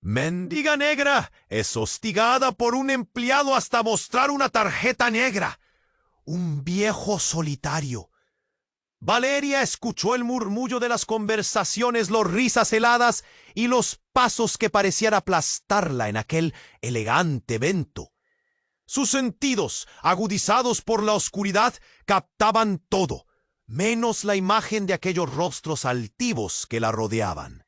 Mendiga negra es hostigada por un empleado hasta mostrar una tarjeta negra. Un viejo solitario. Valeria escuchó el murmullo de las conversaciones, las risas heladas y los pasos que parecían aplastarla en aquel elegante evento. Sus sentidos, agudizados por la oscuridad, captaban todo, menos la imagen de aquellos rostros altivos que la rodeaban.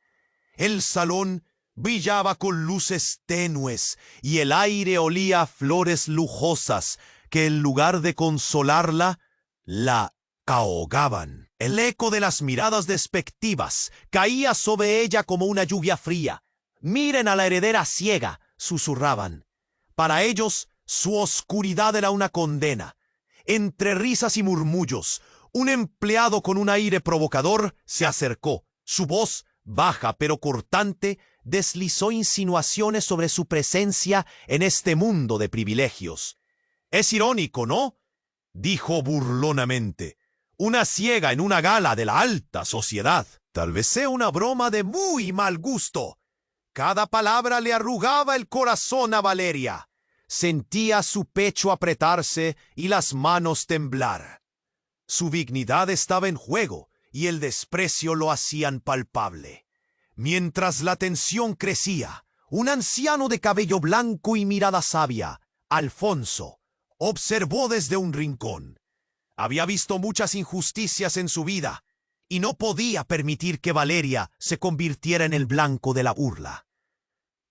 El salón brillaba con luces tenues y el aire olía a flores lujosas que en lugar de consolarla, la ahogaban. El eco de las miradas despectivas caía sobre ella como una lluvia fría. «Miren a la heredera ciega», susurraban. Para ellos, su oscuridad era una condena. Entre risas y murmullos, un empleado con un aire provocador se acercó. Su voz, baja pero cortante, deslizó insinuaciones sobre su presencia en este mundo de privilegios. «Es irónico, ¿no?», dijo burlonamente. «Una ciega en una gala de la alta sociedad. Tal vez sea una broma de muy mal gusto». Cada palabra le arrugaba el corazón a Valeria. Sentía su pecho apretarse y las manos temblar. Su dignidad estaba en juego y el desprecio lo hacían palpable. Mientras la tensión crecía, un anciano de cabello blanco y mirada sabia, Alfonso, observó desde un rincón. Había visto muchas injusticias en su vida y no podía permitir que Valeria se convirtiera en el blanco de la burla.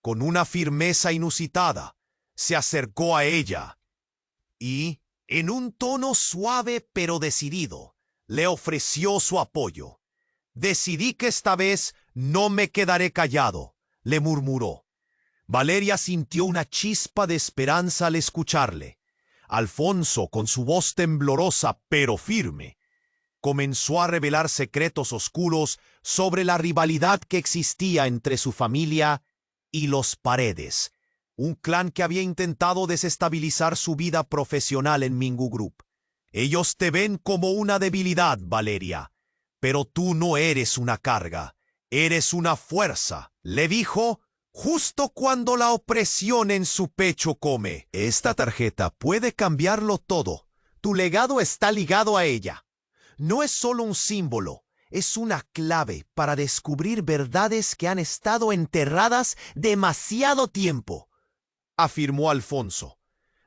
Con una firmeza inusitada, se acercó a ella y, en un tono suave pero decidido, le ofreció su apoyo. «Decidí que esta vez no me quedaré callado», le murmuró. Valeria sintió una chispa de esperanza al escucharle. Alfonso, con su voz temblorosa pero firme, comenzó a revelar secretos oscuros sobre la rivalidad que existía entre su familia y los Paredes, un clan que había intentado desestabilizar su vida profesional en Mingu Group. «Ellos te ven como una debilidad, Valeria, pero tú no eres una carga, eres una fuerza», le dijo justo cuando la opresión en su pecho come. «Esta tarjeta puede cambiarlo todo. Tu legado está ligado a ella. No es solo un símbolo, es una clave para descubrir verdades que han estado enterradas demasiado tiempo», afirmó Alfonso.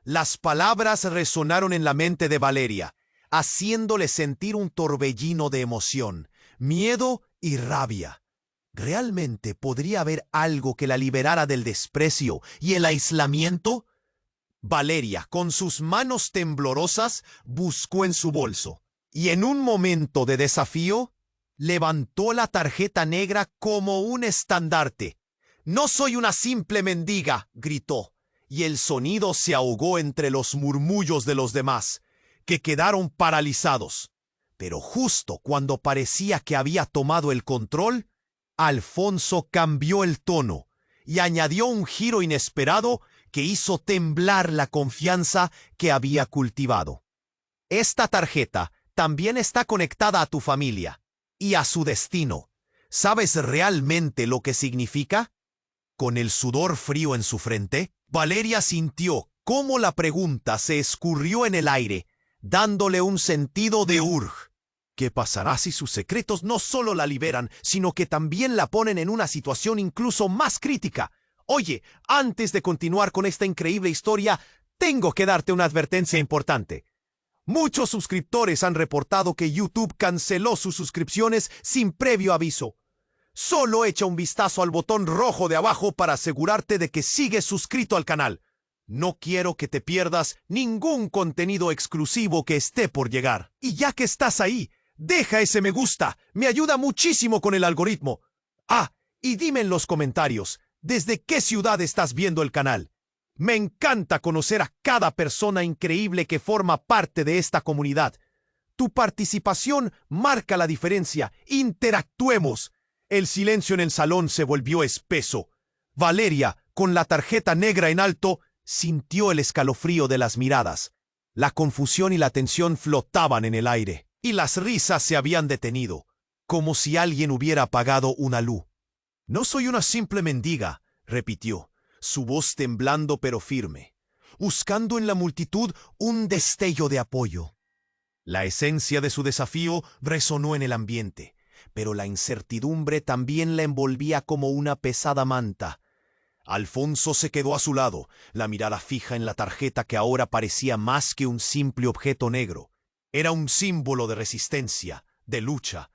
Las palabras resonaron en la mente de Valeria, haciéndole sentir un torbellino de emoción, miedo y rabia. ¿Realmente podría haber algo que la liberara del desprecio y el aislamiento? Valeria, con sus manos temblorosas, buscó en su bolso y en un momento de desafío, levantó la tarjeta negra como un estandarte. «No soy una simple mendiga», gritó, y el sonido se ahogó entre los murmullos de los demás, que quedaron paralizados. Pero justo cuando parecía que había tomado el control, Alfonso cambió el tono y añadió un giro inesperado que hizo temblar la confianza que había cultivado. «Esta tarjeta también está conectada a tu familia y a su destino. ¿Sabes realmente lo que significa?». Con el sudor frío en su frente, Valeria sintió cómo la pregunta se escurrió en el aire, dándole un sentido de urg. ¿Qué pasará si sus secretos no solo la liberan, sino que también la ponen en una situación incluso más crítica? Oye, antes de continuar con esta increíble historia, tengo que darte una advertencia importante. Muchos suscriptores han reportado que YouTube canceló sus suscripciones sin previo aviso. Solo echa un vistazo al botón rojo de abajo para asegurarte de que sigues suscrito al canal. No quiero que te pierdas ningún contenido exclusivo que esté por llegar. Y ya que estás ahí, deja ese me gusta, me ayuda muchísimo con el algoritmo. Y dime en los comentarios, ¿desde qué ciudad estás viendo el canal? Me encanta conocer a cada persona increíble que forma parte de esta comunidad. Tu participación marca la diferencia. Interactuemos. El silencio en el salón se volvió espeso. Valeria, con la tarjeta negra en alto, sintió el escalofrío de las miradas. La confusión y la tensión flotaban en el aire, y las risas se habían detenido, como si alguien hubiera apagado una luz. «No soy una simple mendiga», repitió, su voz temblando pero firme, buscando en la multitud un destello de apoyo. La esencia de su desafío resonó en el ambiente, pero la incertidumbre también la envolvía como una pesada manta. Alfonso se quedó a su lado, la mirada fija en la tarjeta que ahora parecía más que un simple objeto negro. Era un símbolo de resistencia, de lucha.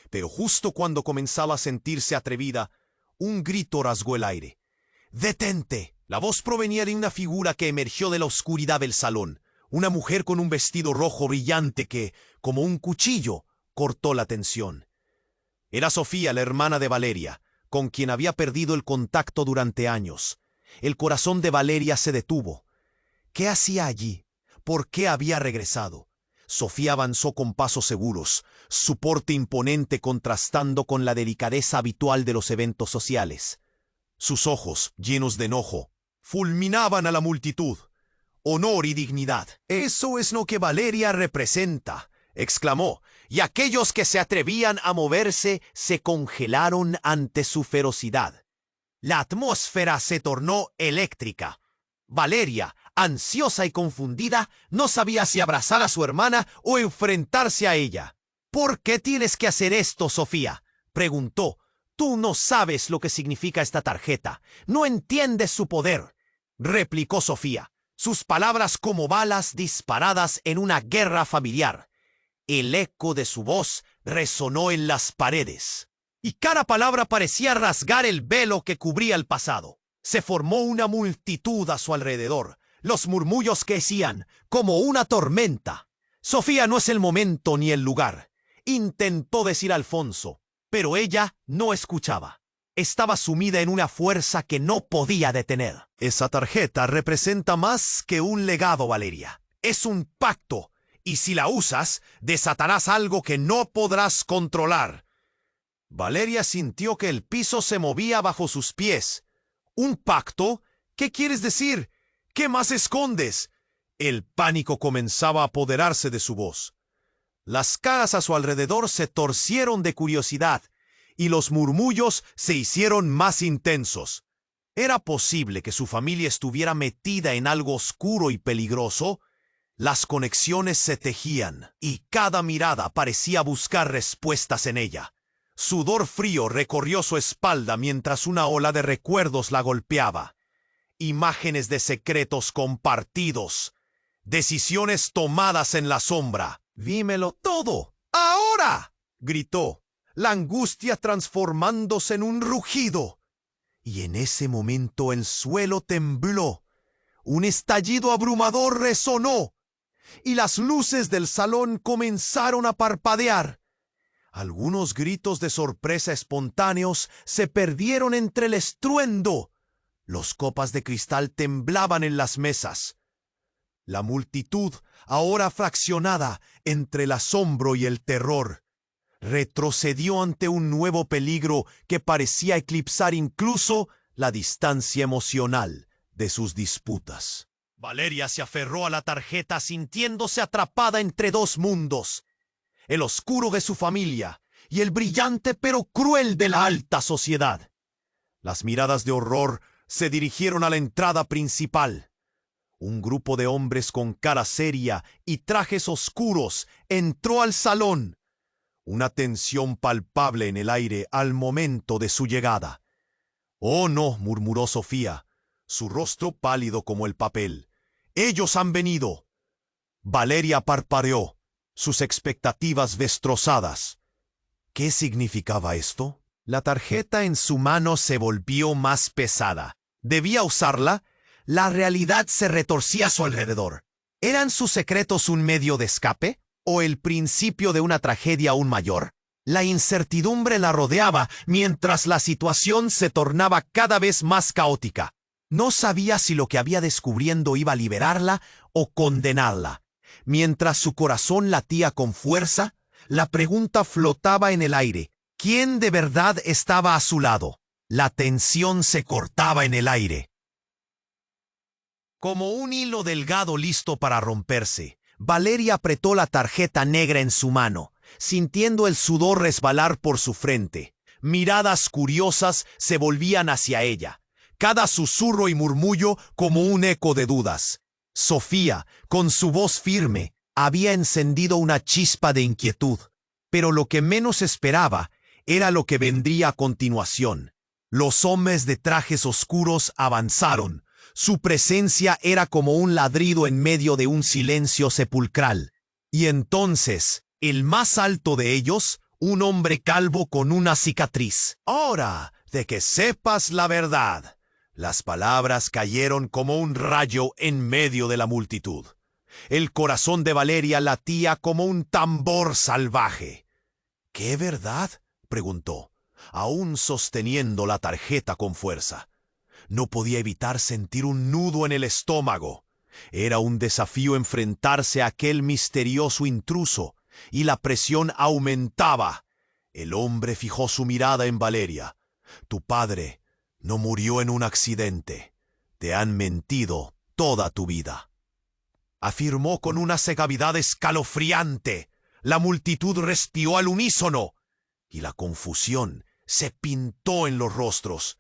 Pero justo cuando comenzaba a sentirse atrevida, un grito rasgó el aire. ¡Detente! La voz provenía de una figura que emergió de la oscuridad del salón. Una mujer con un vestido rojo brillante que, como un cuchillo, cortó la tensión. Era Sofía, la hermana de Valeria, con quien había perdido el contacto durante años. El corazón de Valeria se detuvo. ¿Qué hacía allí? ¿Por qué había regresado? Sofía avanzó con pasos seguros, su porte imponente contrastando con la delicadeza habitual de los eventos sociales. Sus ojos, llenos de enojo, fulminaban a la multitud. Honor y dignidad. «Eso es lo que Valeria representa», exclamó, y aquellos que se atrevían a moverse se congelaron ante su ferocidad. La atmósfera se tornó eléctrica. Valeria, ansiosa y confundida, no sabía si abrazar a su hermana o enfrentarse a ella. «¿Por qué tienes que hacer esto, Sofía?», preguntó. «Tú no sabes lo que significa esta tarjeta. No entiendes su poder», replicó Sofía, sus palabras como balas disparadas en una guerra familiar. El eco de su voz resonó en las paredes, y cada palabra parecía rasgar el velo que cubría el pasado. Se formó una multitud a su alrededor. Los murmullos crecían como una tormenta. «Sofía, no es el momento ni el lugar», intentó decir Alfonso, pero ella no escuchaba. Estaba sumida en una fuerza que no podía detener. «Esa tarjeta representa más que un legado, Valeria. Es un pacto, y si la usas, desatarás algo que no podrás controlar». Valeria sintió que el piso se movía bajo sus pies. «¿Un pacto? ¿Qué quieres decir? ¿Qué más escondes?». El pánico comenzaba a apoderarse de su voz. Las caras a su alrededor se torcieron de curiosidad, y los murmullos se hicieron más intensos. ¿Era posible que su familia estuviera metida en algo oscuro y peligroso? Las conexiones se tejían, y cada mirada parecía buscar respuestas en ella. Sudor frío recorrió su espalda mientras una ola de recuerdos la golpeaba. Imágenes de secretos compartidos, decisiones tomadas en la sombra. «Dímelo todo, ahora», gritó, la angustia transformándose en un rugido. Y en ese momento el suelo tembló. Un estallido abrumador resonó, y las luces del salón comenzaron a parpadear. Algunos gritos de sorpresa espontáneos se perdieron entre el estruendo. Los copas de cristal temblaban en las mesas. La multitud, ahora fraccionada entre el asombro y el terror, retrocedió ante un nuevo peligro que parecía eclipsar incluso la distancia emocional de sus disputas. Valeria se aferró a la tarjeta sintiéndose atrapada entre dos mundos: el oscuro de su familia y el brillante pero cruel de la alta sociedad. Las miradas de horror se dirigieron a la entrada principal. Un grupo de hombres con cara seria y trajes oscuros entró al salón. Una tensión palpable en el aire al momento de su llegada. «Oh no», murmuró Sofía, su rostro pálido como el papel. «Ellos han venido». Valeria parpadeó, sus expectativas destrozadas. ¿Qué significaba esto? La tarjeta en su mano se volvió más pesada. ¿Debía usarla? La realidad se retorcía a su alrededor. ¿Eran sus secretos un medio de escape o el principio de una tragedia aún mayor? La incertidumbre la rodeaba mientras la situación se tornaba cada vez más caótica. No sabía si lo que había descubriendo iba a liberarla o condenarla. Mientras su corazón latía con fuerza, la pregunta flotaba en el aire. ¿Quién de verdad estaba a su lado? La tensión se cortaba en el aire, como un hilo delgado listo para romperse. Valeria apretó la tarjeta negra en su mano, sintiendo el sudor resbalar por su frente. Miradas curiosas se volvían hacia ella. cada susurro y murmullo como un eco de dudas. Sofía, con su voz firme, había encendido una chispa de inquietud, pero lo que menos esperaba era lo que vendría a continuación. Los hombres de trajes oscuros avanzaron. Su presencia era como un ladrido en medio de un silencio sepulcral. Y entonces, el más alto de ellos, un hombre calvo con una cicatriz. «Ahora, de que sepas la verdad». Las palabras cayeron como un rayo en medio de la multitud. El corazón de Valeria latía como un tambor salvaje. «¿Qué verdad?», preguntó, aún sosteniendo la tarjeta con fuerza. No podía evitar sentir un nudo en el estómago. Era un desafío enfrentarse a aquel misterioso intruso, y la presión aumentaba. El hombre fijó su mirada en Valeria. «Tu padre no murió en un accidente. Te han mentido toda tu vida», afirmó con una secavidad escalofriante. La multitud respiró al unísono, y la confusión se pintó en los rostros.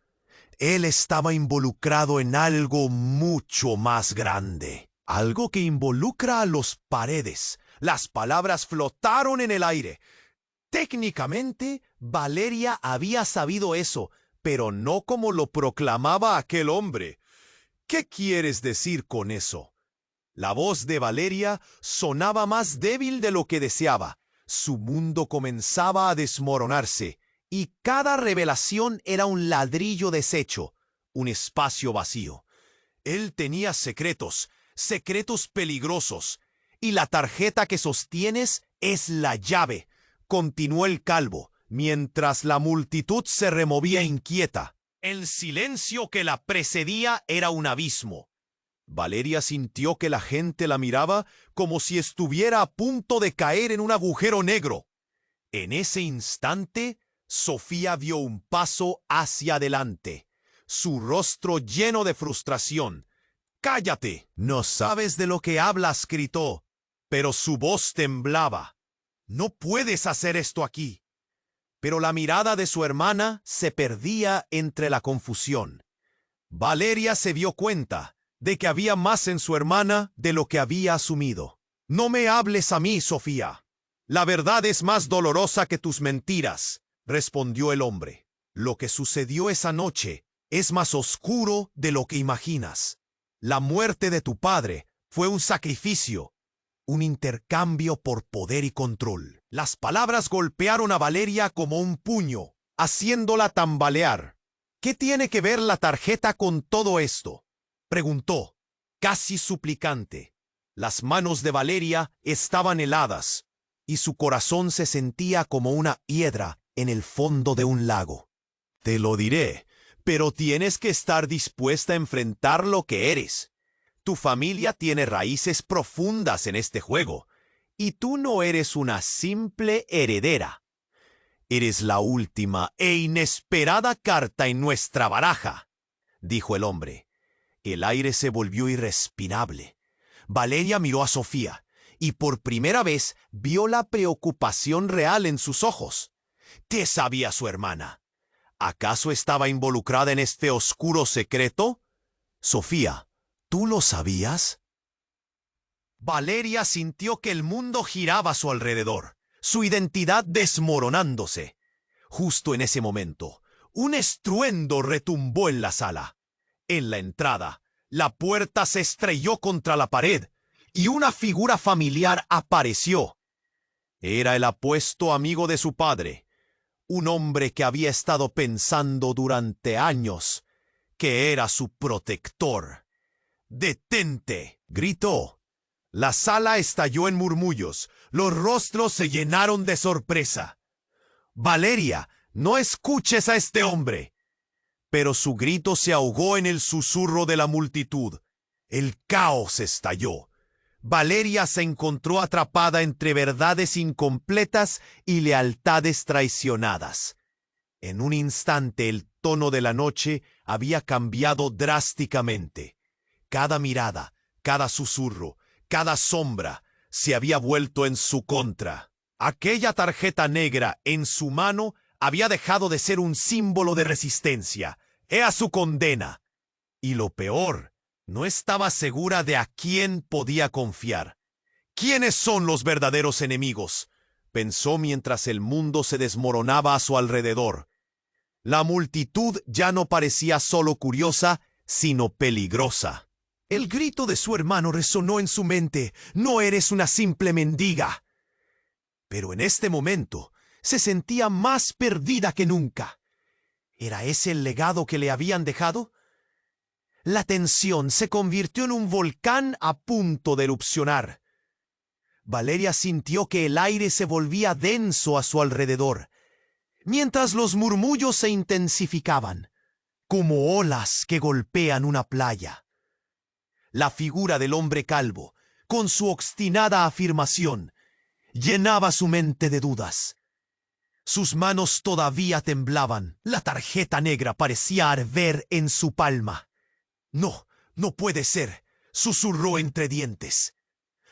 Él estaba involucrado en algo mucho más grande. Algo que involucra a los Paredes. Las palabras flotaron en el aire. Técnicamente, Valeria había sabido eso, pero no como lo proclamaba aquel hombre. «¿Qué quieres decir con eso?». La voz de Valeria sonaba más débil de lo que deseaba. Su mundo comenzaba a desmoronarse, y cada revelación era un ladrillo deshecho, un espacio vacío. Él tenía secretos, secretos peligrosos, y la tarjeta que sostienes es la llave, continuó el calvo, mientras la multitud se removía inquieta. El silencio que la precedía era un abismo. Valeria sintió que la gente la miraba como si estuviera a punto de caer en un agujero negro. En ese instante, Sofía vio un paso hacia adelante, su rostro lleno de frustración. «¡Cállate! No sabes de lo que hablas», gritó, pero su voz temblaba. «No puedes hacer esto aquí». Pero la mirada de su hermana se perdía entre la confusión. Valeria se dio cuenta de que había más en su hermana de lo que había asumido. «No me hables a mí, Sofía. La verdad es más dolorosa que tus mentiras», respondió el hombre. «Lo que sucedió esa noche es más oscuro de lo que imaginas. La muerte de tu padre fue un sacrificio, un intercambio por poder y control». Las palabras golpearon a Valeria como un puño, haciéndola tambalear. «¿Qué tiene que ver la tarjeta con todo esto?», preguntó, casi suplicante. Las manos de Valeria estaban heladas, y su corazón se sentía como una hiedra en el fondo de un lago. «Te lo diré, pero tienes que estar dispuesta a enfrentar lo que eres. Tu familia tiene raíces profundas en este juego, y tú no eres una simple heredera. Eres la última e inesperada carta en nuestra baraja», dijo el hombre. El aire se volvió irrespirable. Valeria miró a Sofía, y por primera vez vio la preocupación real en sus ojos. ¿Qué sabía su hermana? ¿Acaso estaba involucrada en este oscuro secreto? «Sofía, ¿tú lo sabías?». Valeria sintió que el mundo giraba a su alrededor, su identidad desmoronándose. Justo en ese momento, un estruendo retumbó en la sala. En la entrada, la puerta se estrelló contra la pared, y una figura familiar apareció. Era el apuesto amigo de su padre, un hombre que había estado pensando durante años que era su protector. «¡Detente!», gritó. La sala estalló en murmullos, los rostros se llenaron de sorpresa. «Valeria, no escuches a este hombre». Pero su grito se ahogó en el susurro de la multitud. El caos estalló. Valeria se encontró atrapada entre verdades incompletas y lealtades traicionadas. En un instante el tono de la noche había cambiado drásticamente. Cada mirada, cada susurro, cada sombra se había vuelto en su contra. Aquella tarjeta negra en su mano había dejado de ser un símbolo de resistencia. Era su condena. Y lo peor, no estaba segura de a quién podía confiar. ¿Quiénes son los verdaderos enemigos?, pensó mientras el mundo se desmoronaba a su alrededor. La multitud ya no parecía solo curiosa, sino peligrosa. El grito de su hermano resonó en su mente. «No eres una simple mendiga». Pero en este momento se sentía más perdida que nunca. ¿Era ese el legado que le habían dejado? La tensión se convirtió en un volcán a punto de erupcionar. Valeria sintió que el aire se volvía denso a su alrededor, mientras los murmullos se intensificaban, como olas que golpean una playa. La figura del hombre calvo, con su obstinada afirmación, llenaba su mente de dudas. Sus manos todavía temblaban. La tarjeta negra parecía arder en su palma. «No, no puede ser», susurró entre dientes.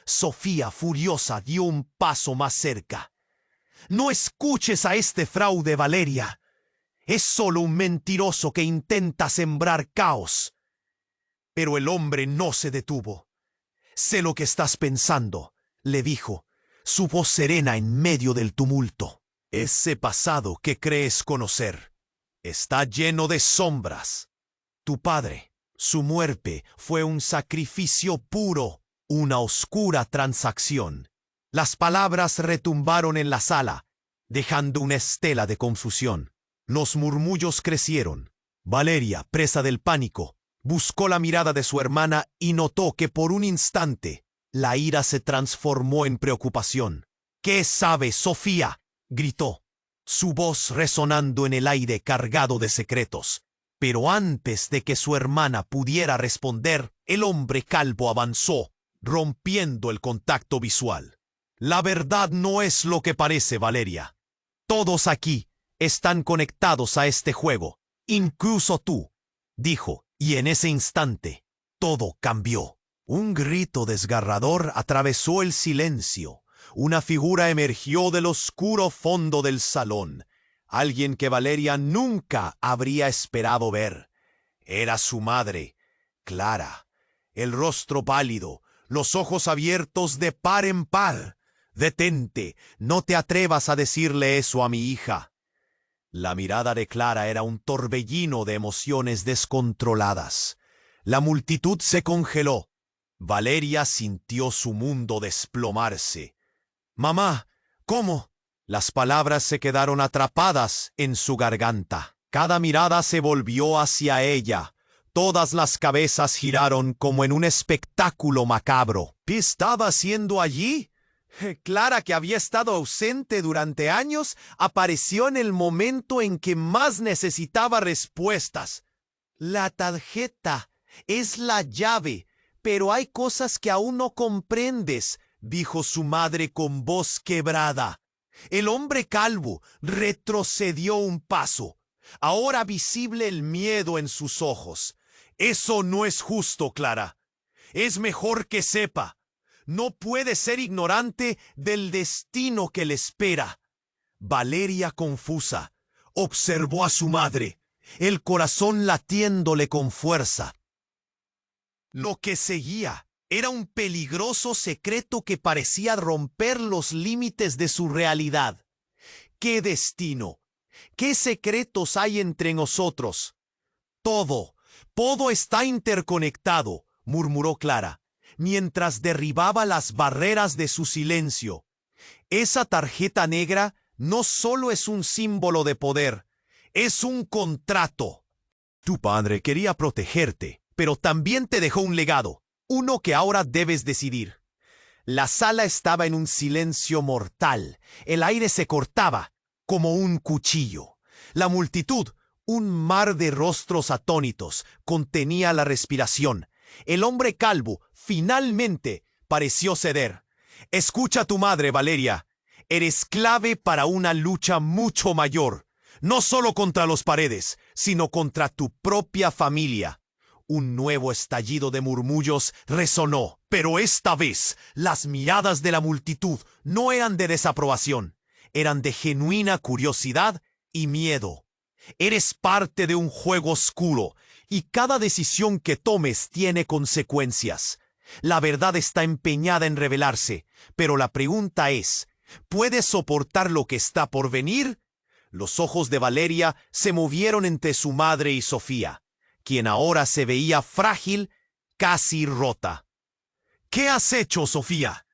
Sofía, furiosa, dio un paso más cerca. «No escuches a este fraude, Valeria. Es solo un mentiroso que intenta sembrar caos». Pero el hombre no se detuvo. «Sé lo que estás pensando», le dijo, su voz serena en medio del tumulto. «Ese pasado que crees conocer está lleno de sombras. Tu padre, su muerte fue un sacrificio puro, una oscura transacción». Las palabras retumbaron en la sala, dejando una estela de confusión. Los murmullos crecieron. Valeria, presa del pánico, buscó la mirada de su hermana y notó que por un instante la ira se transformó en preocupación. «¿Qué sabes, Sofía?», gritó, su voz resonando en el aire cargado de secretos. Pero antes de que su hermana pudiera responder, el hombre calvo avanzó, rompiendo el contacto visual. «La verdad no es lo que parece, Valeria. Todos aquí están conectados a este juego, incluso tú», dijo, y en ese instante todo cambió. Un grito desgarrador atravesó el silencio. Una figura emergió del oscuro fondo del salón. Alguien que Valeria nunca habría esperado ver. Era su madre, Clara. El rostro pálido, los ojos abiertos de par en par. «Detente, no te atrevas a decirle eso a mi hija». La mirada de Clara era un torbellino de emociones descontroladas. La multitud se congeló. Valeria sintió su mundo desplomarse. «Mamá, ¿cómo?». Las palabras se quedaron atrapadas en su garganta. Cada mirada se volvió hacia ella. Todas las cabezas giraron como en un espectáculo macabro. ¿Qué estaba haciendo allí? Clara, que había estado ausente durante años, apareció en el momento en que más necesitaba respuestas. «La tarjeta es la llave, pero hay cosas que aún no comprendes», dijo su madre con voz quebrada. El hombre calvo retrocedió un paso, ahora visible el miedo en sus ojos. «Eso no es justo, Clara. Es mejor que sepa. No puede ser ignorante del destino que le espera». Valeria, confusa, observó a su madre, el corazón latiéndole con fuerza. Lo que seguía era un peligroso secreto que parecía romper los límites de su realidad. ¿Qué destino? ¿Qué secretos hay entre nosotros? Todo está interconectado», murmuró Clara, mientras derribaba las barreras de su silencio. «Esa tarjeta negra no solo es un símbolo de poder, es un contrato. Tu padre quería protegerte, pero también te dejó un legado, uno que ahora debes decidir». La sala estaba en un silencio mortal. El aire se cortaba como un cuchillo. La multitud, un mar de rostros atónitos, contenía la respiración. El hombre calvo finalmente pareció ceder. «Escucha a tu madre, Valeria. Eres clave para una lucha mucho mayor, no solo contra los paredes, sino contra tu propia familia». Un nuevo estallido de murmullos resonó, pero esta vez las miradas de la multitud no eran de desaprobación, eran de genuina curiosidad y miedo. «Eres parte de un juego oscuro y cada decisión que tomes tiene consecuencias. La verdad está empeñada en revelarse, pero la pregunta es, ¿puedes soportar lo que está por venir? Los ojos de Valeria se movieron entre su madre y Sofía, quien ahora se veía frágil, casi rota. ¿Qué has hecho, Sofía?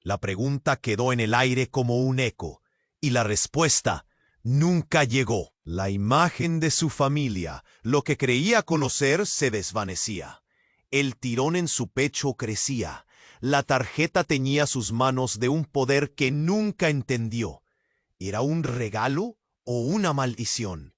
La pregunta quedó en el aire como un eco, y la respuesta nunca llegó. La imagen de su familia, lo que creía conocer, se desvanecía. El tirón en su pecho crecía. La tarjeta teñía sus manos de un poder que nunca entendió. ¿Era un regalo o una maldición?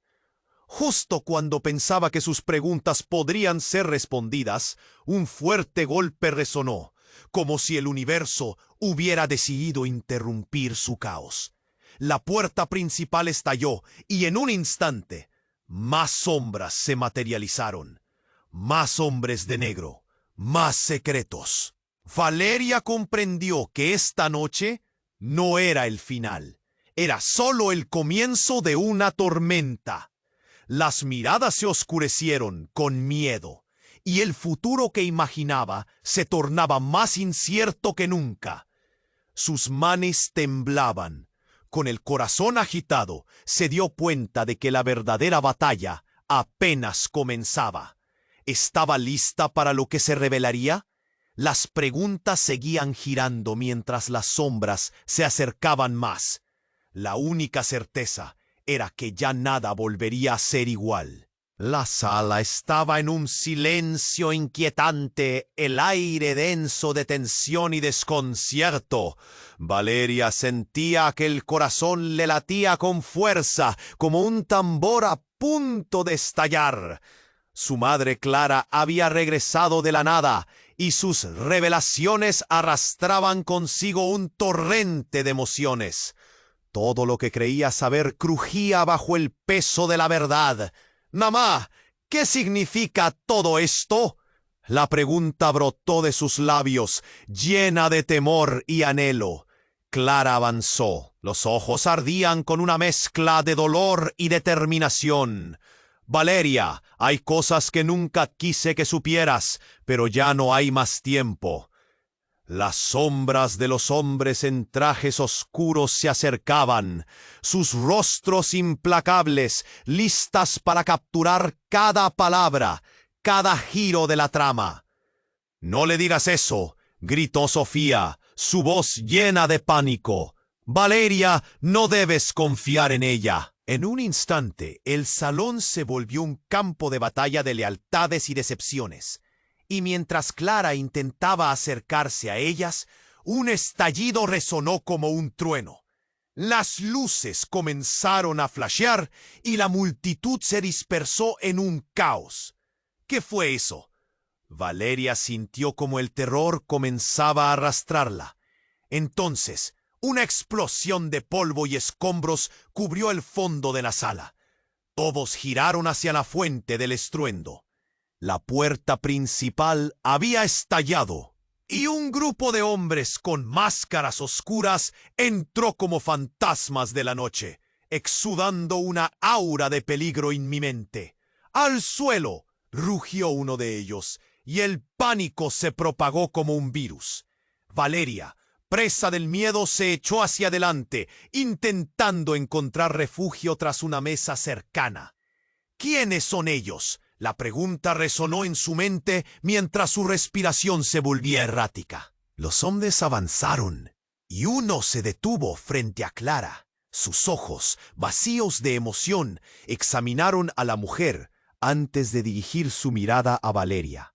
Justo cuando pensaba que sus preguntas podrían ser respondidas, un fuerte golpe resonó, como si el universo hubiera decidido interrumpir su caos. La puerta principal estalló y en un instante más sombras se materializaron. Más hombres de negro, más secretos. Valeria comprendió que esta noche no era el final, era solo el comienzo de una tormenta. Las miradas se oscurecieron con miedo, y el futuro que imaginaba se tornaba más incierto que nunca. Sus manos temblaban. Con el corazón agitado, se dio cuenta de que la verdadera batalla apenas comenzaba. ¿Estaba lista para lo que se revelaría? Las preguntas seguían girando mientras las sombras se acercaban más. La única certeza era que ya nada volvería a ser igual. La sala estaba en un silencio inquietante, el aire denso de tensión y desconcierto. Valeria sentía que el corazón le latía con fuerza, como un tambor a punto de estallar. Su madre Clara había regresado de la nada, y sus revelaciones arrastraban consigo un torrente de emociones. Todo lo que creía saber crujía bajo el peso de la verdad. «Mamá, ¿qué significa todo esto?». La pregunta brotó de sus labios, llena de temor y anhelo. Clara avanzó. Los ojos ardían con una mezcla de dolor y determinación. «Valeria, hay cosas que nunca quise que supieras, pero ya no hay más tiempo». Las sombras de los hombres en trajes oscuros se acercaban, sus rostros implacables, listas para capturar cada palabra, cada giro de la trama. «No le digas eso», gritó Sofía, su voz llena de pánico. «Valeria, no debes confiar en ella». En un instante, el salón se volvió un campo de batalla de lealtades y decepciones. Y mientras Clara intentaba acercarse a ellas, un estallido resonó como un trueno. Las luces comenzaron a flashear y la multitud se dispersó en un caos. ¿Qué fue eso? Valeria sintió como el terror comenzaba a arrastrarla. Entonces, una explosión de polvo y escombros cubrió el fondo de la sala. Todos giraron hacia la fuente del estruendo. La puerta principal había estallado, y un grupo de hombres con máscaras oscuras entró como fantasmas de la noche, exudando una aura de peligro inminente. «¡Al suelo!», rugió uno de ellos, y el pánico se propagó como un virus. Valeria, presa del miedo, se echó hacia adelante, intentando encontrar refugio tras una mesa cercana. «¿Quiénes son ellos?», la pregunta resonó en su mente mientras su respiración se volvía errática. Los hombres avanzaron, y uno se detuvo frente a Clara. Sus ojos, vacíos de emoción, examinaron a la mujer antes de dirigir su mirada a Valeria.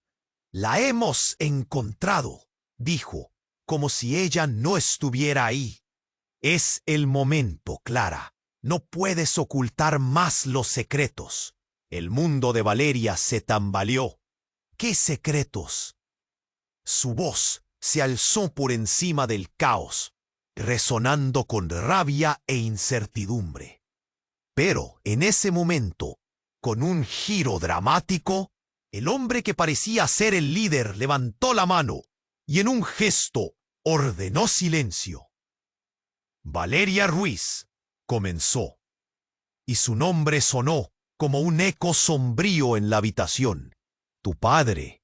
«La hemos encontrado», dijo, como si ella no estuviera ahí. «Es el momento, Clara. No puedes ocultar más los secretos». El mundo de Valeria se tambaleó. ¿Qué secretos? Su voz se alzó por encima del caos, resonando con rabia e incertidumbre. Pero en ese momento, con un giro dramático, el hombre que parecía ser el líder levantó la mano y en un gesto ordenó silencio. «Valeria Ruiz», comenzó, y su nombre sonó como un eco sombrío en la habitación. Tu padre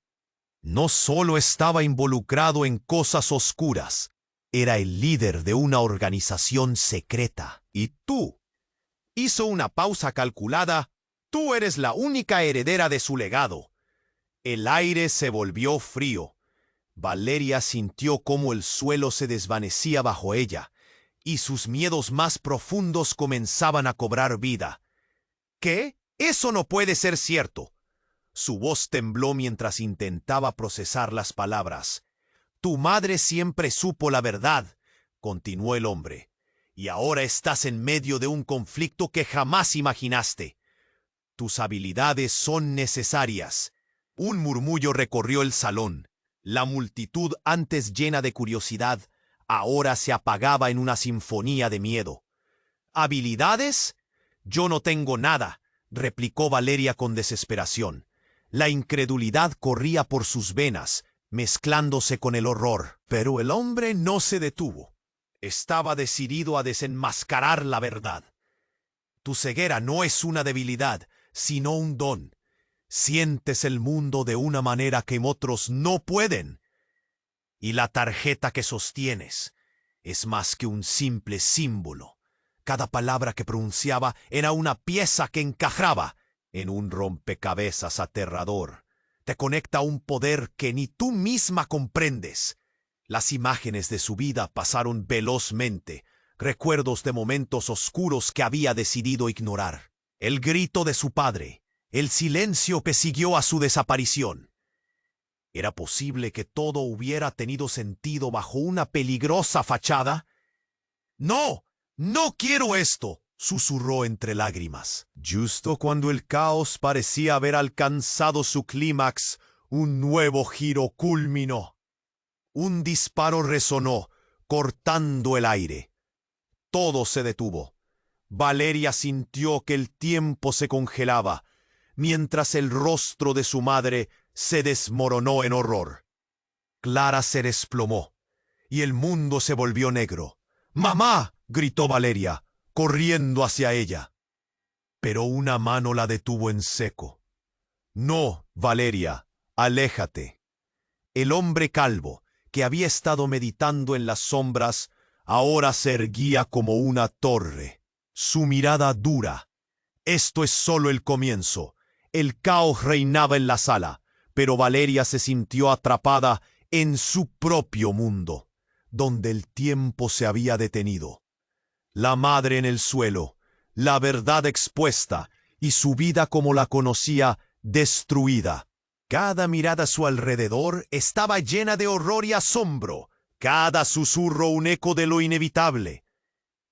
no solo estaba involucrado en cosas oscuras, era el líder de una organización secreta. Y tú, hizo una pausa calculada, tú eres la única heredera de su legado. El aire se volvió frío. Valeria sintió cómo el suelo se desvanecía bajo ella, y sus miedos más profundos comenzaban a cobrar vida. ¿Qué? Eso no puede ser cierto. Su voz tembló mientras intentaba procesar las palabras. Tu madre siempre supo la verdad, continuó el hombre, y ahora estás en medio de un conflicto que jamás imaginaste. Tus habilidades son necesarias. Un murmullo recorrió el salón. La multitud, antes llena de curiosidad, ahora se apagaba en una sinfonía de miedo. ¿Habilidades? Yo no tengo nada, replicó Valeria con desesperación. La incredulidad corría por sus venas, mezclándose con el horror. Pero el hombre no se detuvo. Estaba decidido a desenmascarar la verdad. Tu ceguera no es una debilidad, sino un don. Sientes el mundo de una manera que otros no pueden. Y la tarjeta que sostienes es más que un simple símbolo. Cada palabra que pronunciaba era una pieza que encajaba en un rompecabezas aterrador. Te conecta a un poder que ni tú misma comprendes. Las imágenes de su vida pasaron velozmente, recuerdos de momentos oscuros que había decidido ignorar. El grito de su padre, el silencio que siguió a su desaparición. ¿Era posible que todo hubiera tenido sentido bajo una peligrosa fachada? ¡No! ¡No quiero esto!, susurró entre lágrimas. Justo cuando el caos parecía haber alcanzado su clímax, un nuevo giro culminó. Un disparo resonó, cortando el aire. Todo se detuvo. Valeria sintió que el tiempo se congelaba, mientras el rostro de su madre se desmoronó en horror. Clara se desplomó, y el mundo se volvió negro. ¡Mamá!, gritó Valeria, corriendo hacia ella. Pero una mano la detuvo en seco. No, Valeria, aléjate. El hombre calvo, que había estado meditando en las sombras, ahora se erguía como una torre. Su mirada dura. Esto es solo el comienzo. El caos reinaba en la sala, pero Valeria se sintió atrapada en su propio mundo, donde el tiempo se había detenido. La madre en el suelo, la verdad expuesta y su vida como la conocía destruida. Cada mirada a su alrededor estaba llena de horror y asombro, cada susurro un eco de lo inevitable.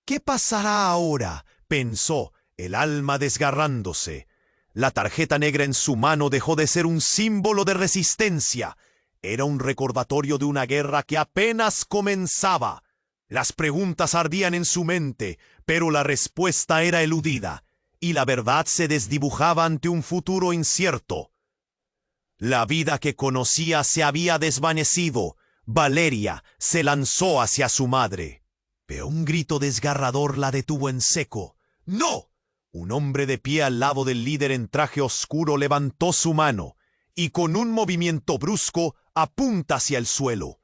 ¿Qué pasará ahora?, pensó, el alma desgarrándose. La tarjeta negra en su mano dejó de ser un símbolo de resistencia. Era un recordatorio de una guerra que apenas comenzaba. Las preguntas ardían en su mente, pero la respuesta era eludida, y la verdad se desdibujaba ante un futuro incierto. La vida que conocía se había desvanecido. Valeria se lanzó hacia su madre, pero un grito desgarrador la detuvo en seco. ¡No! Un hombre de pie al lado del líder en traje oscuro levantó su mano y con un movimiento brusco apunta hacia el suelo.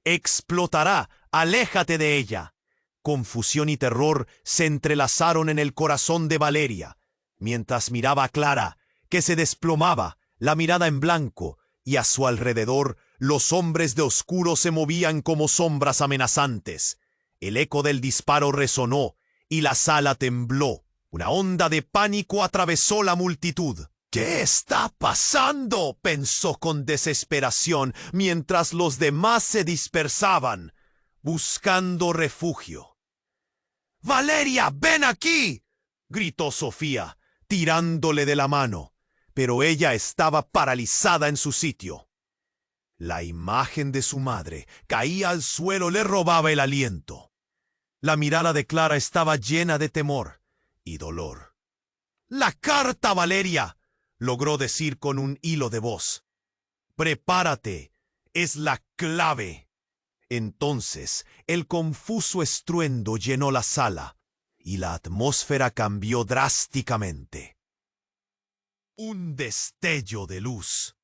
¡Explotará! ¡Aléjate de ella! Confusión y terror se entrelazaron en el corazón de Valeria, mientras miraba a Clara, que se desplomaba, la mirada en blanco, y a su alrededor los hombres de oscuro se movían como sombras amenazantes. El eco del disparo resonó y la sala tembló. Una onda de pánico atravesó la multitud. ¿Qué está pasando?, pensó con desesperación, mientras los demás se dispersaban, buscando refugio. ¡Valeria, ven aquí!, gritó Sofía, tirándole de la mano, pero ella estaba paralizada en su sitio. La imagen de su madre caía al suelo, le robaba el aliento. La mirada de Clara estaba llena de temor y dolor. «¡La carta, Valeria!», logró decir con un hilo de voz. «Prepárate, es la clave». Entonces, el confuso estruendo llenó la sala, y la atmósfera cambió drásticamente. Un destello de luz.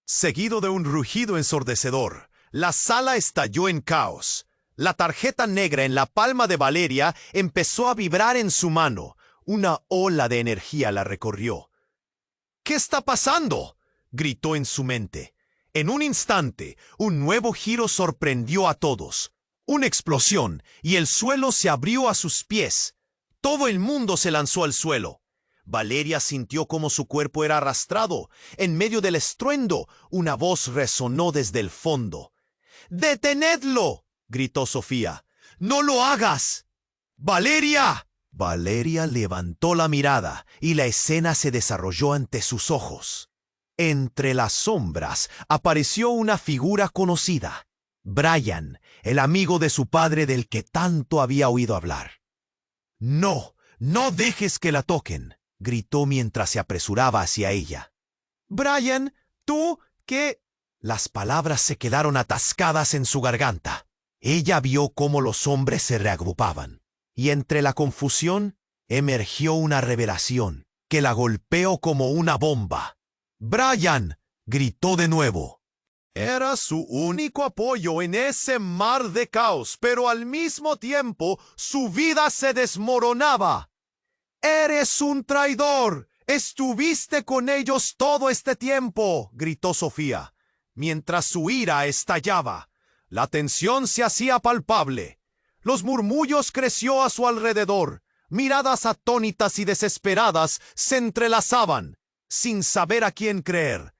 Seguido de un rugido ensordecedor, la sala estalló en caos. La tarjeta negra en la palma de Valeria empezó a vibrar en su mano. Una ola de energía la recorrió. ¿Qué está pasando?, gritó en su mente. En un instante, un nuevo giro sorprendió a todos. Una explosión, y el suelo se abrió a sus pies. Todo el mundo se lanzó al suelo. Valeria sintió como su cuerpo era arrastrado. En medio del estruendo, una voz resonó desde el fondo. ¡Detenedlo!, gritó Sofía. ¡No lo hagas! ¡Valeria! Valeria levantó la mirada y la escena se desarrolló ante sus ojos. Entre las sombras apareció una figura conocida. Brian, el amigo de su padre del que tanto había oído hablar. «No, no dejes que la toquen», gritó mientras se apresuraba hacia ella. «Brian, ¿tú qué?» Las palabras se quedaron atascadas en su garganta. Ella vio cómo los hombres se reagrupaban, y entre la confusión emergió una revelación que la golpeó como una bomba. «¡Brian!», gritó de nuevo. Era su único apoyo en ese mar de caos, pero al mismo tiempo su vida se desmoronaba. «¡Eres un traidor! ¡Estuviste con ellos todo este tiempo!», gritó Sofía, mientras su ira estallaba. La tensión se hacía palpable. Los murmullos creció a su alrededor. Miradas atónitas y desesperadas se entrelazaban, sin saber a quién creer.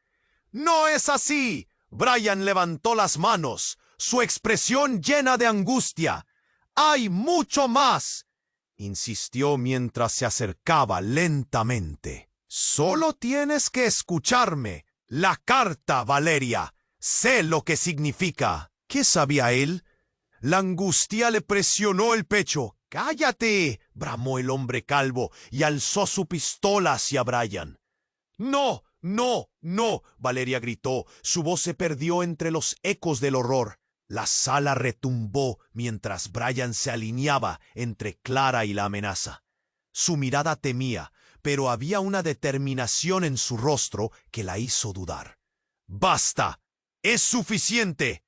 «¡No es así!», Brian levantó las manos, su expresión llena de angustia. «¡Hay mucho más!», insistió mientras se acercaba lentamente. «Solo tienes que escucharme. La carta, Valeria. Sé lo que significa». ¿Qué sabía él? La angustia le presionó el pecho. «¡Cállate!», bramó el hombre calvo y alzó su pistola hacia Brian. «¡No! ¡No! ¡No!», Valeria gritó. Su voz se perdió entre los ecos del horror. La sala retumbó mientras Brian se alineaba entre Clara y la amenaza. Su mirada temía, pero había una determinación en su rostro que la hizo dudar. «¡Basta! ¡Es suficiente!».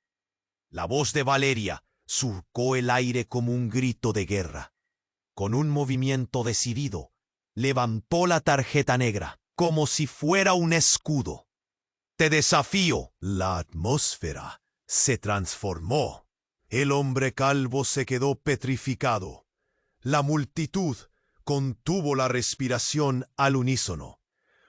La voz de Valeria surcó el aire como un grito de guerra. Con un movimiento decidido, levantó la tarjeta negra, como si fuera un escudo. «Te desafío». La atmósfera se transformó. El hombre calvo se quedó petrificado. La multitud contuvo la respiración al unísono.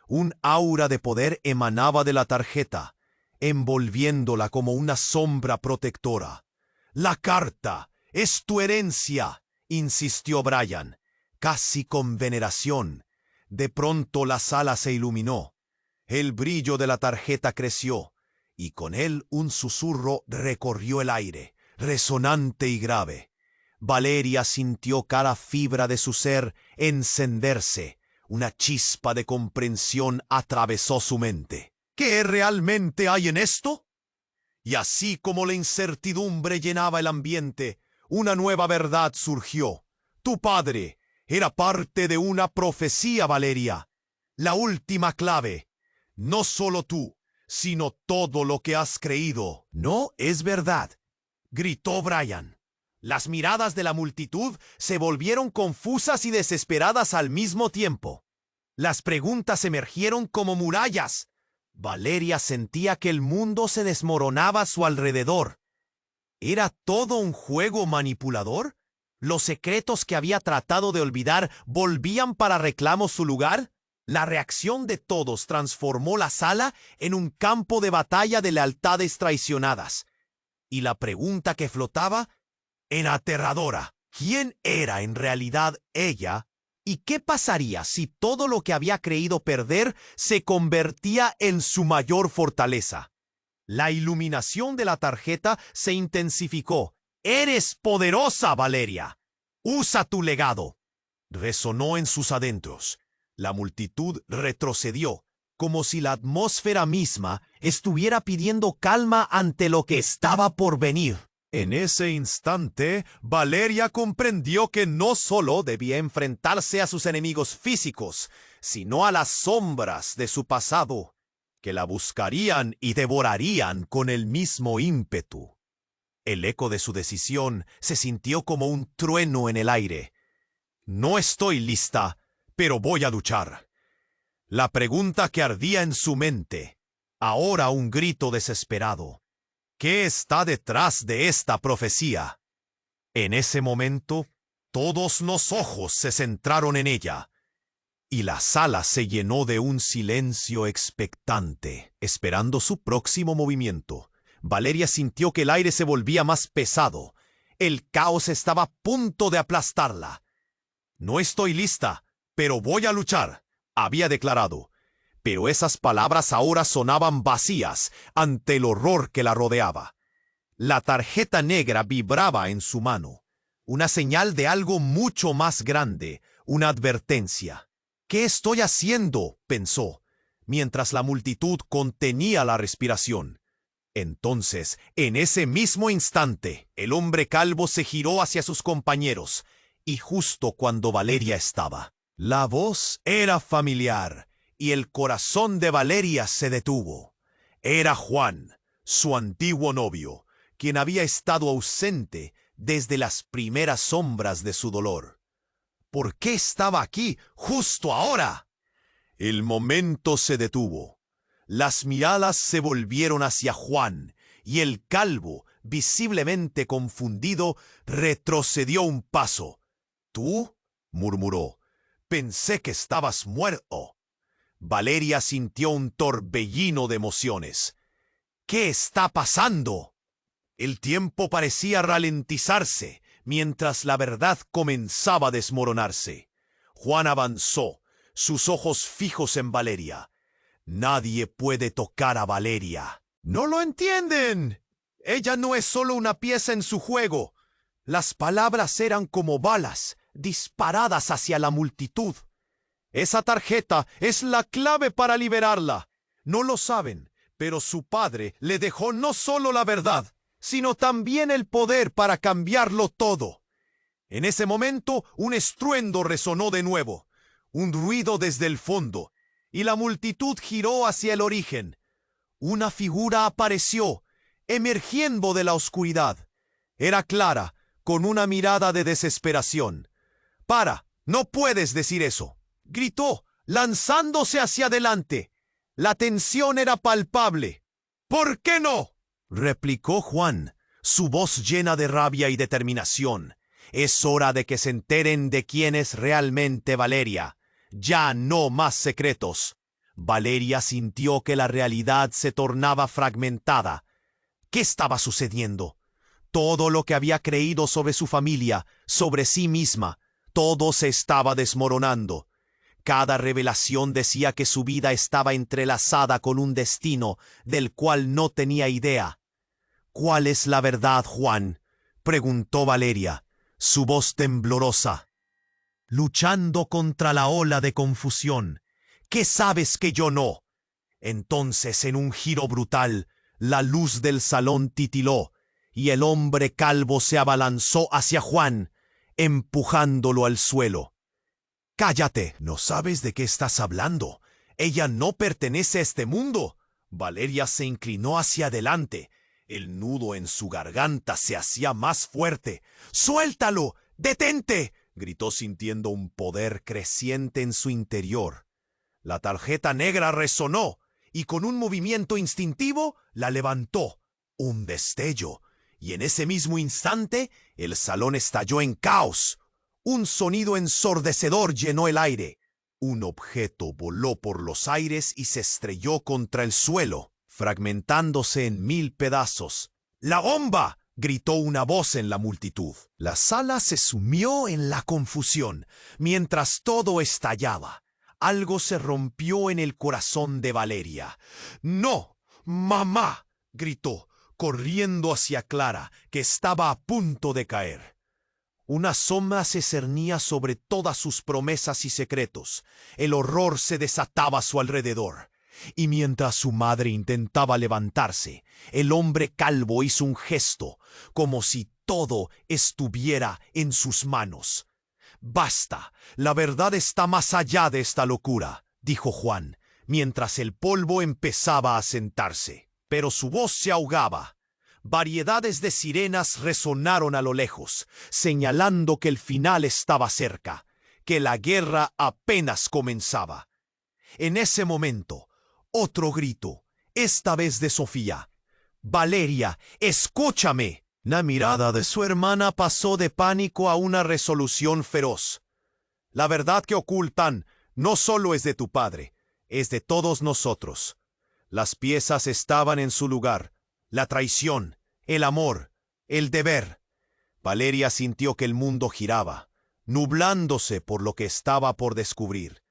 Un aura de poder emanaba de la tarjeta, envolviéndola como una sombra protectora. «La carta es tu herencia», insistió Brian, casi con veneración. De pronto la sala se iluminó. El brillo de la tarjeta creció, y con él un susurro recorrió el aire, resonante y grave. Valeria sintió cada fibra de su ser encenderse. Una chispa de comprensión atravesó su mente. ¿Qué realmente hay en esto? Y así como la incertidumbre llenaba el ambiente, una nueva verdad surgió. Tu padre era parte de una profecía, Valeria. La última clave. No solo tú, sino todo lo que has creído. «No es verdad», gritó Brian. Las miradas de la multitud se volvieron confusas y desesperadas al mismo tiempo. Las preguntas emergieron como murallas. Valeria sentía que el mundo se desmoronaba a su alrededor. ¿Era todo un juego manipulador? ¿Los secretos que había tratado de olvidar volvían para reclamar su lugar? La reacción de todos transformó la sala en un campo de batalla de lealtades traicionadas. Y la pregunta que flotaba era aterradora. ¿Quién era en realidad ella? ¿Y qué pasaría si todo lo que había creído perder se convertía en su mayor fortaleza? La iluminación de la tarjeta se intensificó. «¡Eres poderosa, Valeria! ¡Usa tu legado!», resonó en sus adentros. La multitud retrocedió, como si la atmósfera misma estuviera pidiendo calma ante lo que estaba por venir. En ese instante, Valeria comprendió que no solo debía enfrentarse a sus enemigos físicos, sino a las sombras de su pasado, que la buscarían y devorarían con el mismo ímpetu. El eco de su decisión se sintió como un trueno en el aire. No estoy lista, pero voy a luchar. La pregunta que ardía en su mente, ahora un grito desesperado. ¿Qué está detrás de esta profecía? En ese momento, todos los ojos se centraron en ella, y la sala se llenó de un silencio expectante, esperando su próximo movimiento. Valeria sintió que el aire se volvía más pesado. El caos estaba a punto de aplastarla. No estoy lista, pero voy a luchar, había declarado. Pero esas palabras ahora sonaban vacías ante el horror que la rodeaba. La tarjeta negra vibraba en su mano, una señal de algo mucho más grande, una advertencia. ¿Qué estoy haciendo?, pensó, mientras la multitud contenía la respiración. Entonces, en ese mismo instante, el hombre calvo se giró hacia sus compañeros, y justo cuando Valeria estaba. La voz era familiar, y el corazón de Valeria se detuvo. Era Juan, su antiguo novio, quien había estado ausente desde las primeras sombras de su dolor. ¿Por qué estaba aquí justo ahora? El momento se detuvo. Las miradas se volvieron hacia Juan, y el calvo, visiblemente confundido, retrocedió un paso. ¿Tú?, murmuró. Pensé que estabas muerto. Valeria sintió un torbellino de emociones. ¿Qué está pasando? El tiempo parecía ralentizarse, mientras la verdad comenzaba a desmoronarse. Juan avanzó, sus ojos fijos en Valeria. Nadie puede tocar a Valeria. ¿No lo entienden? Ella no es solo una pieza en su juego. Las palabras eran como balas, disparadas hacia la multitud. Esa tarjeta es la clave para liberarla. No lo saben, pero su padre le dejó no solo la verdad, sino también el poder para cambiarlo todo. En ese momento, un estruendo resonó de nuevo, un ruido desde el fondo, y la multitud giró hacia el origen. Una figura apareció, emergiendo de la oscuridad. Era Clara, con una mirada de desesperación. «¡Para! ¡No puedes decir eso!», gritó, lanzándose hacia adelante. La tensión era palpable. «¿Por qué no?», replicó Juan, su voz llena de rabia y determinación. «Es hora de que se enteren de quién es realmente Valeria. Ya no más secretos». Valeria sintió que la realidad se tornaba fragmentada. ¿Qué estaba sucediendo? Todo lo que había creído sobre su familia, sobre sí misma, todo se estaba desmoronando. Cada revelación decía que su vida estaba entrelazada con un destino del cual no tenía idea. «¿Cuál es la verdad, Juan?», preguntó Valeria, su voz temblorosa. «Luchando contra la ola de confusión. ¿Qué sabes que yo no?». Entonces, en un giro brutal, la luz del salón titiló, y el hombre calvo se abalanzó hacia Juan, empujándolo al suelo. «¡Cállate! No sabes de qué estás hablando. Ella no pertenece a este mundo». Valeria se inclinó hacia adelante. El nudo en su garganta se hacía más fuerte. «¡Suéltalo! ¡Detente!», gritó sintiendo un poder creciente en su interior. La tarjeta negra resonó, y con un movimiento instintivo la levantó. Un destello, y en ese mismo instante el salón estalló en caos. Un sonido ensordecedor llenó el aire. Un objeto voló por los aires y se estrelló contra el suelo, fragmentándose en 1000 pedazos. «¡La bomba!», gritó una voz en la multitud. La sala se sumió en la confusión, mientras todo estallaba. Algo se rompió en el corazón de Valeria. «¡No! ¡Mamá!», gritó, corriendo hacia Clara, que estaba a punto de caer. Una sombra se cernía sobre todas sus promesas y secretos. El horror se desataba a su alrededor. Y mientras su madre intentaba levantarse, el hombre calvo hizo un gesto, como si todo estuviera en sus manos. Basta, la verdad está más allá de esta locura, dijo Juan, mientras el polvo empezaba a sentarse. Pero su voz se ahogaba. Variedades de sirenas resonaron a lo lejos, señalando que el final estaba cerca, que la guerra apenas comenzaba. En ese momento, otro grito, esta vez de Sofía. «Valeria, escúchame». La mirada de su hermana pasó de pánico a una resolución feroz. La verdad que ocultan no solo es de tu padre, es de todos nosotros. Las piezas estaban en su lugar, la traición, el amor, el deber. Valeria sintió que el mundo giraba, nublándose por lo que estaba por descubrir.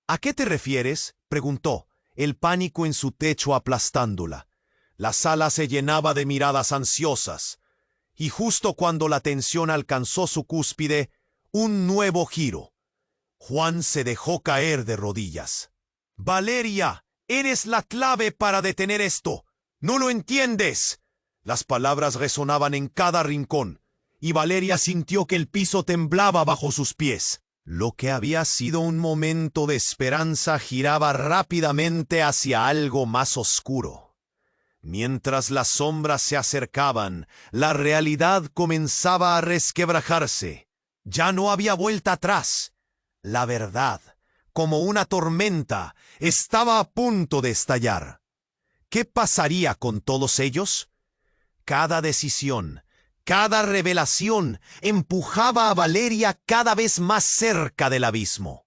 «¿A qué te refieres?», preguntó, el pánico en su techo aplastándola. La sala se llenaba de miradas ansiosas. Y justo cuando la tensión alcanzó su cúspide, un nuevo giro. Juan se dejó caer de rodillas. «Valeria, eres la clave para detener esto. ¿No lo entiendes?». Las palabras resonaban en cada rincón, y Valeria sintió que el piso temblaba bajo sus pies. Lo que había sido un momento de esperanza giraba rápidamente hacia algo más oscuro. Mientras las sombras se acercaban, la realidad comenzaba a resquebrajarse. Ya no había vuelta atrás. La verdad, como una tormenta, estaba a punto de estallar. ¿Qué pasaría con todos ellos? Cada decisión, cada revelación empujaba a Valeria cada vez más cerca del abismo.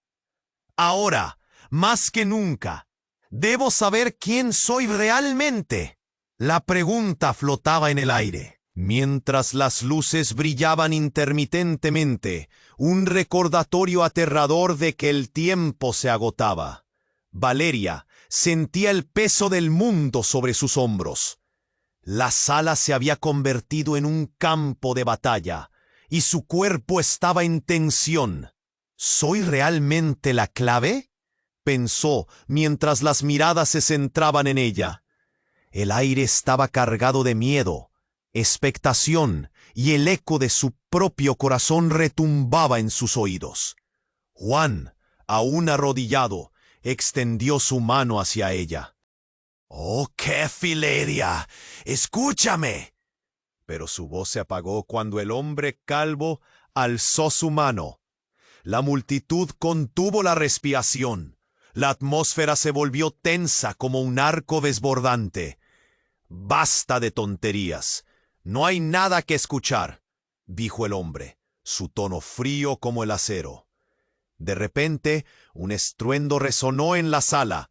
Ahora, más que nunca, debo saber quién soy realmente. La pregunta flotaba en el aire, mientras las luces brillaban intermitentemente, un recordatorio aterrador de que el tiempo se agotaba. Valeria sentía el peso del mundo sobre sus hombros. La sala se había convertido en un campo de batalla, y su cuerpo estaba en tensión. ¿Soy realmente la clave?, pensó mientras las miradas se centraban en ella. El aire estaba cargado de miedo, expectación, y el eco de su propio corazón retumbaba en sus oídos. Juan, aún arrodillado, extendió su mano hacia ella. «Oh, qué Valeria, escúchame». Pero su voz se apagó cuando el hombre calvo alzó su mano. La multitud contuvo la respiración. La atmósfera se volvió tensa como un arco desbordante. «Basta de tonterías. No hay nada que escuchar», dijo el hombre, su tono frío como el acero. De repente, un estruendo resonó en la sala.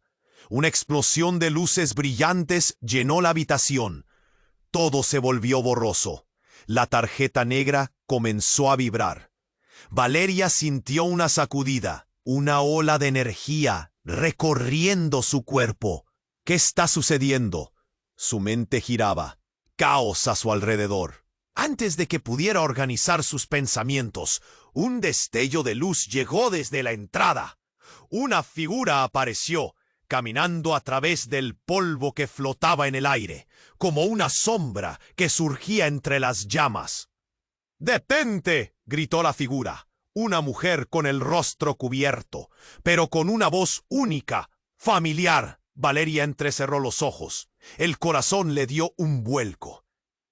Una explosión de luces brillantes llenó la habitación. Todo se volvió borroso. La tarjeta negra comenzó a vibrar. Valeria sintió una sacudida, una ola de energía recorriendo su cuerpo. ¿Qué está sucediendo? Su mente giraba, caos a su alrededor. Antes de que pudiera organizar sus pensamientos, un destello de luz llegó desde la entrada. Una figura apareció, caminando a través del polvo que flotaba en el aire, como una sombra que surgía entre las llamas. «¡Detente!», gritó la figura, una mujer con el rostro cubierto, pero con una voz única, familiar. Valeria entrecerró los ojos. El corazón le dio un vuelco.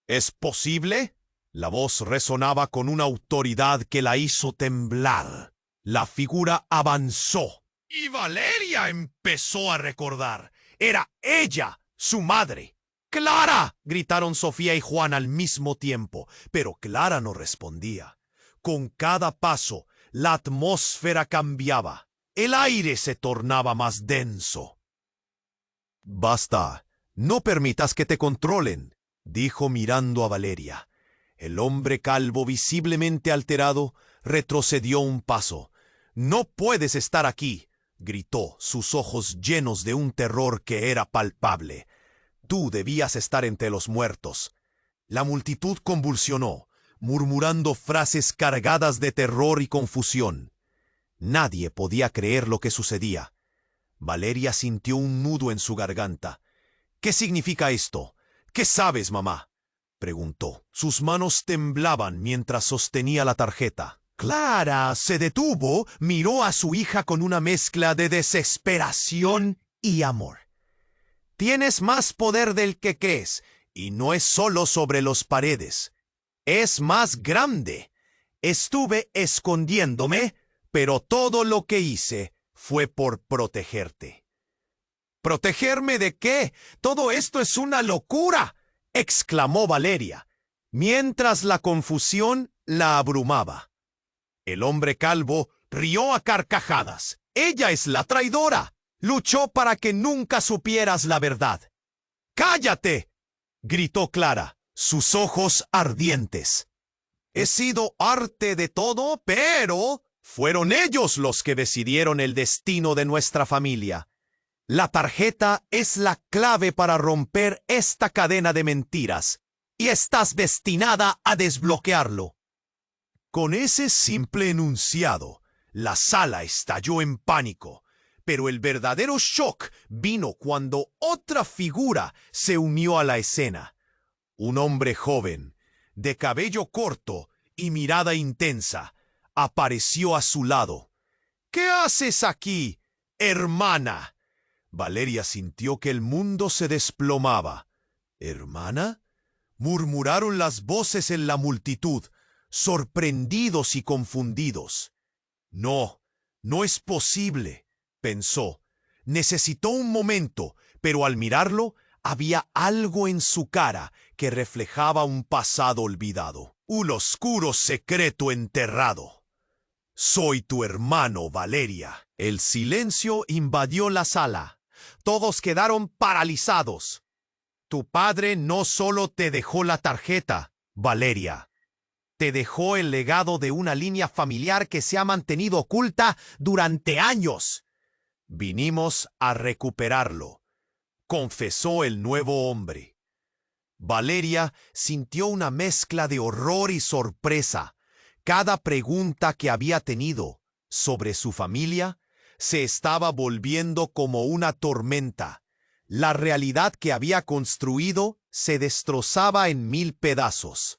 «¿Es posible?». La voz resonaba con una autoridad que la hizo temblar. La figura avanzó, y Valeria empezó a recordar. Era ella, su madre. «¡Clara!», gritaron Sofía y Juan al mismo tiempo, pero Clara no respondía. Con cada paso, la atmósfera cambiaba. El aire se tornaba más denso. «Basta, no permitas que te controlen», dijo mirando a Valeria. El hombre calvo, visiblemente alterado, retrocedió un paso. «No puedes estar aquí», gritó, sus ojos llenos de un terror que era palpable. «Tú debías estar entre los muertos». La multitud convulsionó, murmurando frases cargadas de terror y confusión. Nadie podía creer lo que sucedía. Valeria sintió un nudo en su garganta. «¿Qué significa esto? ¿Qué sabes, mamá?», preguntó. Sus manos temblaban mientras sostenía la tarjeta. Clara se detuvo, miró a su hija con una mezcla de desesperación y amor. Tienes más poder del que crees, y no es solo sobre las paredes. Es más grande. Estuve escondiéndome, pero todo lo que hice fue por protegerte. ¿Protegerme de qué? Todo esto es una locura, exclamó Valeria, mientras la confusión la abrumaba. El hombre calvo rió a carcajadas. Ella es la traidora. Luchó para que nunca supieras la verdad. ¡Cállate!, gritó Clara, sus ojos ardientes. He sido arte de todo, pero fueron ellos los que decidieron el destino de nuestra familia. La tarjeta es la clave para romper esta cadena de mentiras, y estás destinada a desbloquearlo. Con ese simple enunciado, la sala estalló en pánico, pero el verdadero shock vino cuando otra figura se unió a la escena. Un hombre joven, de cabello corto y mirada intensa, apareció a su lado. ¿Qué haces aquí, hermana? Valeria sintió que el mundo se desplomaba. ¿Hermana?, murmuraron las voces en la multitud, sorprendidos y confundidos. No, no es posible, pensó. Necesitó un momento, pero al mirarlo, había algo en su cara que reflejaba un pasado olvidado, un oscuro secreto enterrado. Soy tu hermano, Valeria. El silencio invadió la sala. Todos quedaron paralizados. Tu padre no solo te dejó la tarjeta, Valeria. Te dejó el legado de una línea familiar que se ha mantenido oculta durante años. Vinimos a recuperarlo, confesó el nuevo hombre. Valeria sintió una mezcla de horror y sorpresa. Cada pregunta que había tenido sobre su familia se estaba volviendo como una tormenta. La realidad que había construido se destrozaba en 1000 pedazos.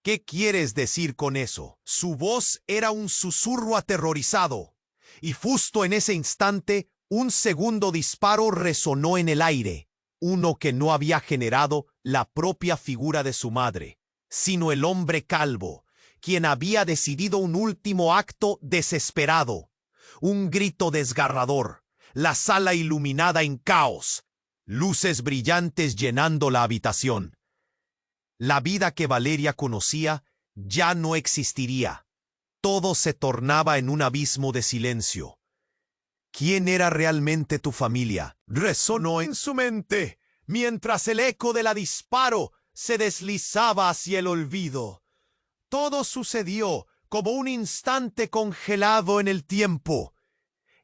¿Qué quieres decir con eso? Su voz era un susurro aterrorizado, y justo en ese instante un segundo disparo resonó en el aire, uno que no había generado la propia figura de su madre, sino el hombre calvo, quien había decidido un último acto desesperado. Un grito desgarrador, la sala iluminada en caos, luces brillantes llenando la habitación. La vida que Valeria conocía ya no existiría. Todo se tornaba en un abismo de silencio. ¿Quién era realmente tu familia? Resonó en su mente, mientras el eco de la disparo se deslizaba hacia el olvido. Todo sucedió como un instante congelado en el tiempo.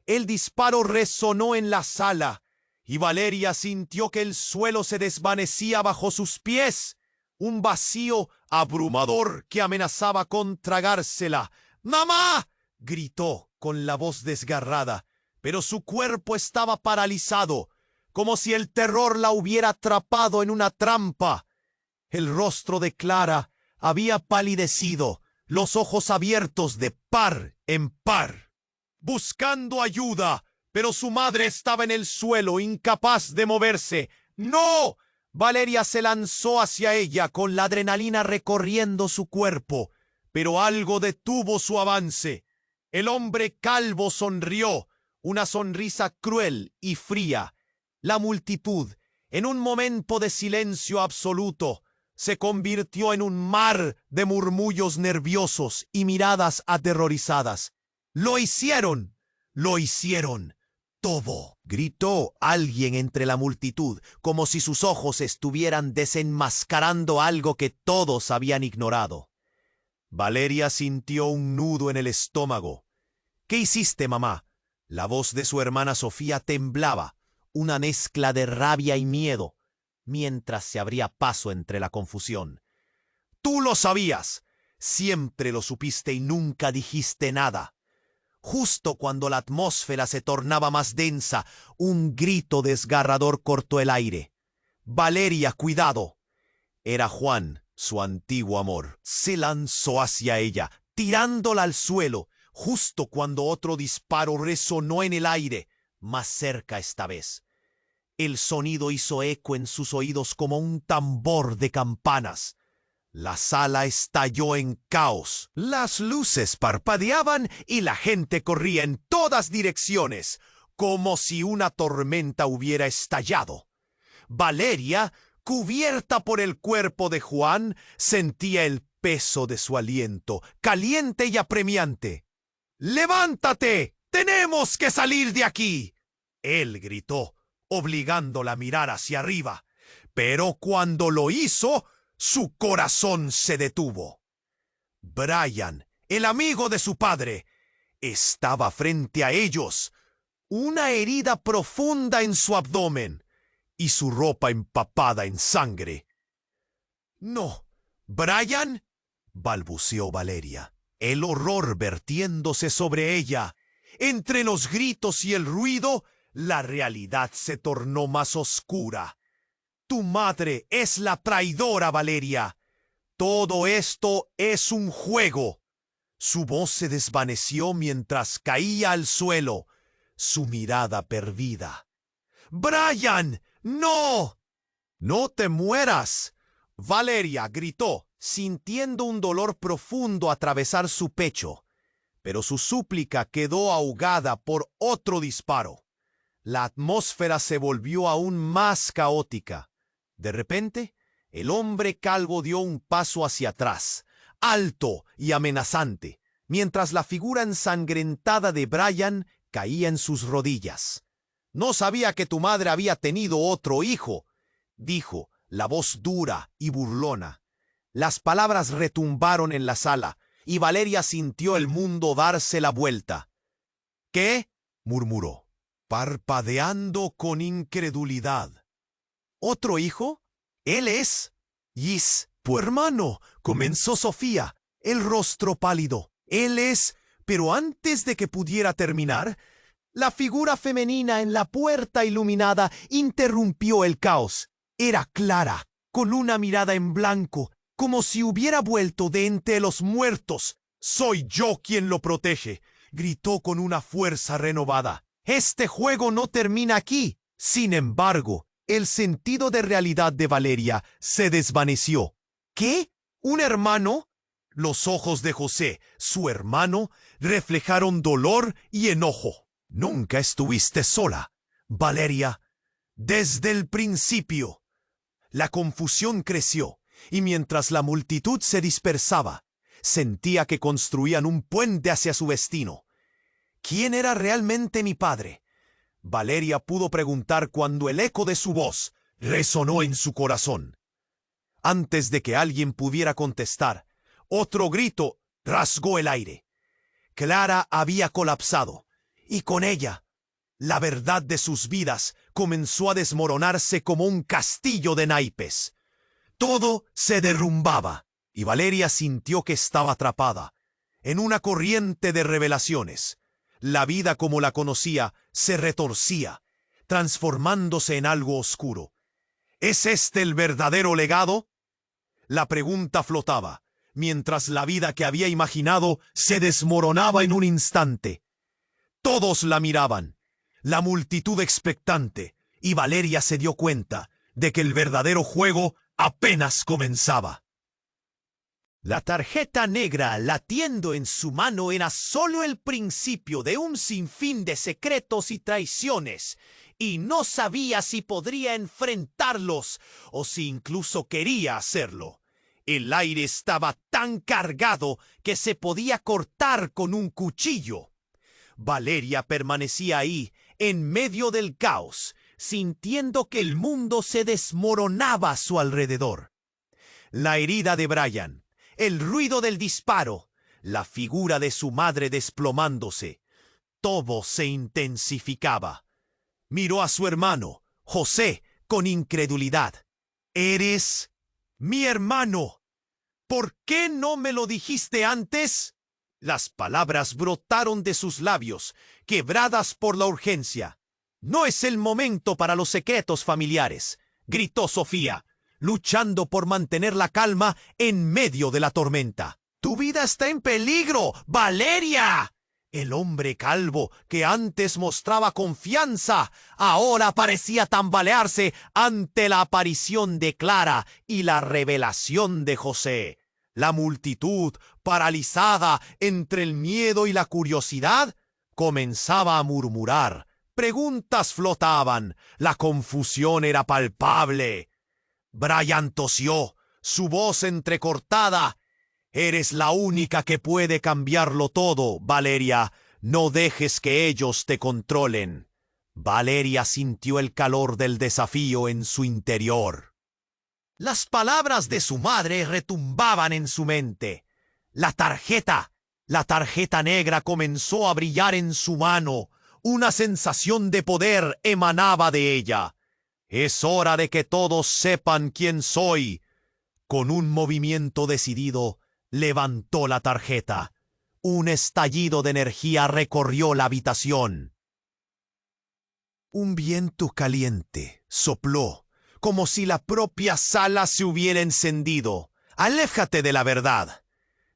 El disparo resonó en la sala, y Valeria sintió que el suelo se desvanecía bajo sus pies. Un vacío abrumador que amenazaba con tragársela. ¡Mamá!, gritó con la voz desgarrada, pero su cuerpo estaba paralizado, como si el terror la hubiera atrapado en una trampa. El rostro de Clara había palidecido, los ojos abiertos de par en par, buscando ayuda, pero su madre estaba en el suelo, incapaz de moverse. ¡No! Valeria se lanzó hacia ella con la adrenalina recorriendo su cuerpo, pero algo detuvo su avance. El hombre calvo sonrió, una sonrisa cruel y fría. La multitud, en un momento de silencio absoluto, se convirtió en un mar de murmullos nerviosos y miradas aterrorizadas. ¡Lo hicieron! ¡Lo hicieron! ¡Todo!, gritó alguien entre la multitud, como si sus ojos estuvieran desenmascarando algo que todos habían ignorado. Valeria sintió un nudo en el estómago. ¿Qué hiciste, mamá? La voz de su hermana Sofía temblaba, una mezcla de rabia y miedo, mientras se abría paso entre la confusión. ¡Tú lo sabías! Siempre lo supiste y nunca dijiste nada. Justo cuando la atmósfera se tornaba más densa, un grito desgarrador cortó el aire. ¡Valeria, cuidado! Era Juan, su antiguo amor. Se lanzó hacia ella, tirándola al suelo, justo cuando otro disparo resonó en el aire, más cerca esta vez. El sonido hizo eco en sus oídos como un tambor de campanas. La sala estalló en caos. Las luces parpadeaban y la gente corría en todas direcciones, como si una tormenta hubiera estallado. Valeria, cubierta por el cuerpo de Juan, sentía el peso de su aliento, caliente y apremiante. ¡Levántate! ¡Tenemos que salir de aquí!, él gritó, obligándola a mirar hacia arriba. Pero cuando lo hizo, su corazón se detuvo. Brian, el amigo de su padre, estaba frente a ellos, una herida profunda en su abdomen y su ropa empapada en sangre. «No, Brian», balbuceó Valeria, el horror vertiéndose sobre ella. Entre los gritos y el ruido, la realidad se tornó más oscura. «Tu madre es la traidora, Valeria. Todo esto es un juego». Su voz se desvaneció mientras caía al suelo, su mirada perdida. «¡Brian! ¡No! ¡No te mueras!», Valeria gritó, sintiendo un dolor profundo atravesar su pecho. Pero su súplica quedó ahogada por otro disparo. La atmósfera se volvió aún más caótica. De repente, el hombre calvo dio un paso hacia atrás, alto y amenazante, mientras la figura ensangrentada de Brian caía en sus rodillas. «No sabía que tu madre había tenido otro hijo», dijo, la voz dura y burlona. Las palabras retumbaron en la sala, y Valeria sintió el mundo darse la vuelta. «¿Qué?», murmuró, parpadeando con incredulidad. «¿Otro hijo? Él es Gis, tu hermano», comenzó Sofía, el rostro pálido. «Él es», pero antes de que pudiera terminar, la figura femenina en la puerta iluminada interrumpió el caos. Era Clara, con una mirada en blanco, como si hubiera vuelto de entre los muertos. «Soy yo quien lo protege», gritó con una fuerza renovada. «Este juego no termina aquí». Sin embargo, el sentido de realidad de Valeria se desvaneció. «¿Qué? ¿Un hermano?». Los ojos de José, su hermano, reflejaron dolor y enojo. «Nunca estuviste sola, Valeria. Desde el principio». La confusión creció, y mientras la multitud se dispersaba, sentía que construían un puente hacia su destino. ¿Quién era realmente mi padre?, Valeria pudo preguntar cuando el eco de su voz resonó en su corazón. Antes de que alguien pudiera contestar, otro grito rasgó el aire. Clara había colapsado, y con ella, la verdad de sus vidas comenzó a desmoronarse como un castillo de naipes. Todo se derrumbaba, y Valeria sintió que estaba atrapada en una corriente de revelaciones. La vida como la conocía se retorcía, transformándose en algo oscuro. ¿Es este el verdadero legado?, la pregunta flotaba, mientras la vida que había imaginado se desmoronaba en un instante. Todos la miraban, la multitud expectante, y Valeria se dio cuenta de que el verdadero juego apenas comenzaba. La tarjeta negra latiendo en su mano era solo el principio de un sinfín de secretos y traiciones, y no sabía si podría enfrentarlos o si incluso quería hacerlo. El aire estaba tan cargado que se podía cortar con un cuchillo. Valeria permanecía ahí, en medio del caos, sintiendo que el mundo se desmoronaba a su alrededor. La herida de Brian, el ruido del disparo, la figura de su madre desplomándose, todo se intensificaba. Miró a su hermano, José, con incredulidad. «¿Eres mi hermano? ¿Por qué no me lo dijiste antes?». Las palabras brotaron de sus labios, quebradas por la urgencia. «No es el momento para los secretos familiares», gritó Sofía, luchando por mantener la calma en medio de la tormenta. ¡Tu vida está en peligro, Valeria! El hombre calvo, que antes mostraba confianza, ahora parecía tambalearse ante la aparición de Clara y la revelación de José. La multitud, paralizada entre el miedo y la curiosidad, comenzaba a murmurar. Preguntas flotaban, la confusión era palpable. Brian tosió, su voz entrecortada. Eres la única que puede cambiarlo todo, Valeria. No dejes que ellos te controlen. Valeria sintió el calor del desafío en su interior. Las palabras de su madre retumbaban en su mente. La tarjeta negra comenzó a brillar en su mano. Una sensación de poder emanaba de ella. Es hora de que todos sepan quién soy. Con un movimiento decidido, levantó la tarjeta. Un estallido de energía recorrió la habitación. Un viento caliente sopló, como si la propia sala se hubiera encendido. «¡Aléjate de la verdad!»,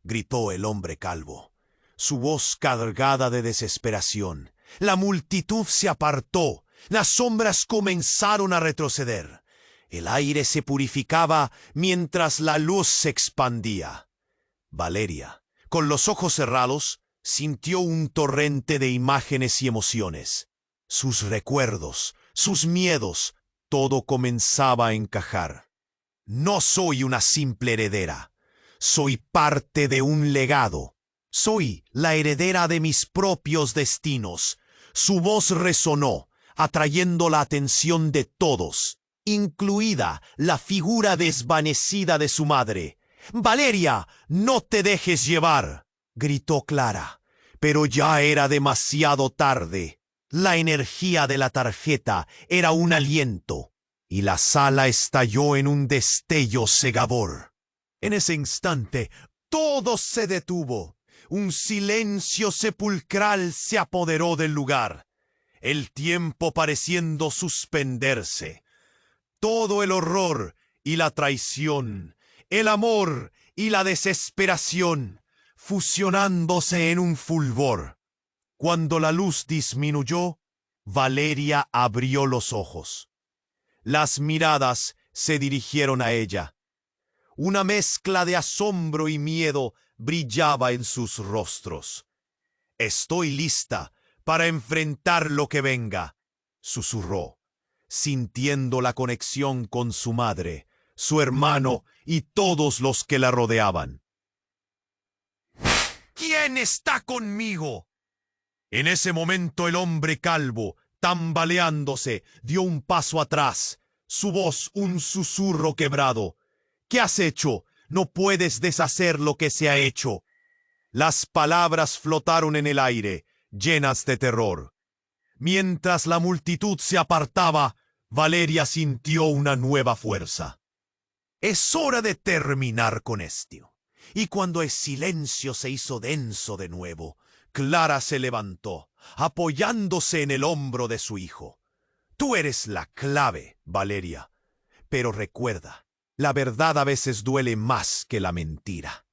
gritó el hombre calvo, su voz cargada de desesperación. La multitud se apartó, las sombras comenzaron a retroceder. El aire se purificaba mientras la luz se expandía. Valeria, con los ojos cerrados, sintió un torrente de imágenes y emociones. Sus recuerdos, sus miedos, todo comenzaba a encajar. No soy una simple heredera. Soy parte de un legado. Soy la heredera de mis propios destinos. Su voz resonó, atrayendo la atención de todos, incluida la figura desvanecida de su madre. «Valeria, no te dejes llevar», gritó Clara, pero ya era demasiado tarde. La energía de la tarjeta era un aliento, y la sala estalló en un destello cegador. En ese instante, todo se detuvo. Un silencio sepulcral se apoderó del lugar, el tiempo pareciendo suspenderse. Todo el horror y la traición, el amor y la desesperación, fusionándose en un fulgor. Cuando la luz disminuyó, Valeria abrió los ojos. Las miradas se dirigieron a ella. Una mezcla de asombro y miedo brillaba en sus rostros. «Estoy lista para enfrentar lo que venga», susurró, sintiendo la conexión con su madre, su hermano y todos los que la rodeaban. «¿Quién está conmigo?». En ese momento el hombre calvo, tambaleándose, dio un paso atrás, su voz un susurro quebrado. «¿Qué has hecho? No puedes deshacer lo que se ha hecho». Las palabras flotaron en el aire, llenas de terror. Mientras la multitud se apartaba, Valeria sintió una nueva fuerza. «Es hora de terminar con esto». Y cuando el silencio se hizo denso de nuevo, Clara se levantó, apoyándose en el hombro de su hijo. «Tú eres la clave, Valeria. Pero recuerda, la verdad a veces duele más que la mentira».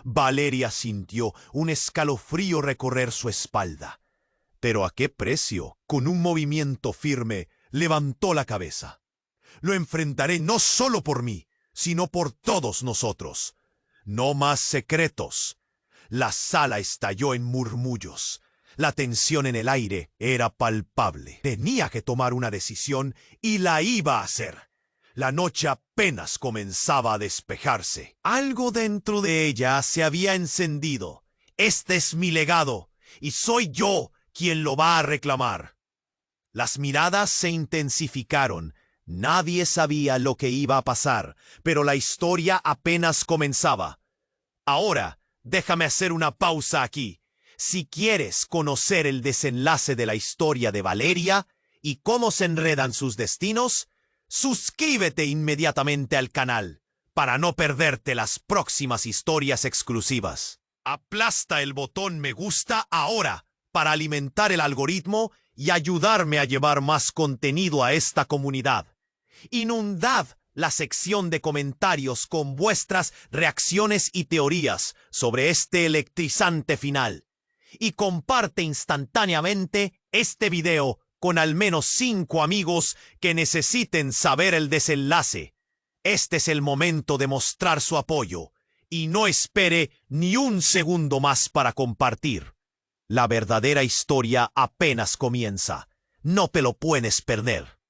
Valeria sintió un escalofrío recorrer su espalda. ¿Pero a qué precio? Con un movimiento firme, levantó la cabeza. «Lo enfrentaré no solo por mí, sino por todos nosotros. No más secretos». La sala estalló en murmullos. La tensión en el aire era palpable. Tenía que tomar una decisión y la iba a hacer. La noche apenas comenzaba a despejarse. Algo dentro de ella se había encendido. «Este es mi legado, y soy yo quien lo va a reclamar». Las miradas se intensificaron. Nadie sabía lo que iba a pasar, pero la historia apenas comenzaba. Ahora, déjame hacer una pausa aquí. Si quieres conocer el desenlace de la historia de Valeria y cómo se enredan sus destinos, suscríbete inmediatamente al canal para no perderte las próximas historias exclusivas. Aplasta el botón me gusta ahora para alimentar el algoritmo y ayudarme a llevar más contenido a esta comunidad. Inundad la sección de comentarios con vuestras reacciones y teorías sobre este electrizante final. Y comparte instantáneamente este video con al menos 5 amigos que necesiten saber el desenlace. Este es el momento de mostrar su apoyo y no espere ni un segundo más para compartir. La verdadera historia apenas comienza. No te lo puedes perder.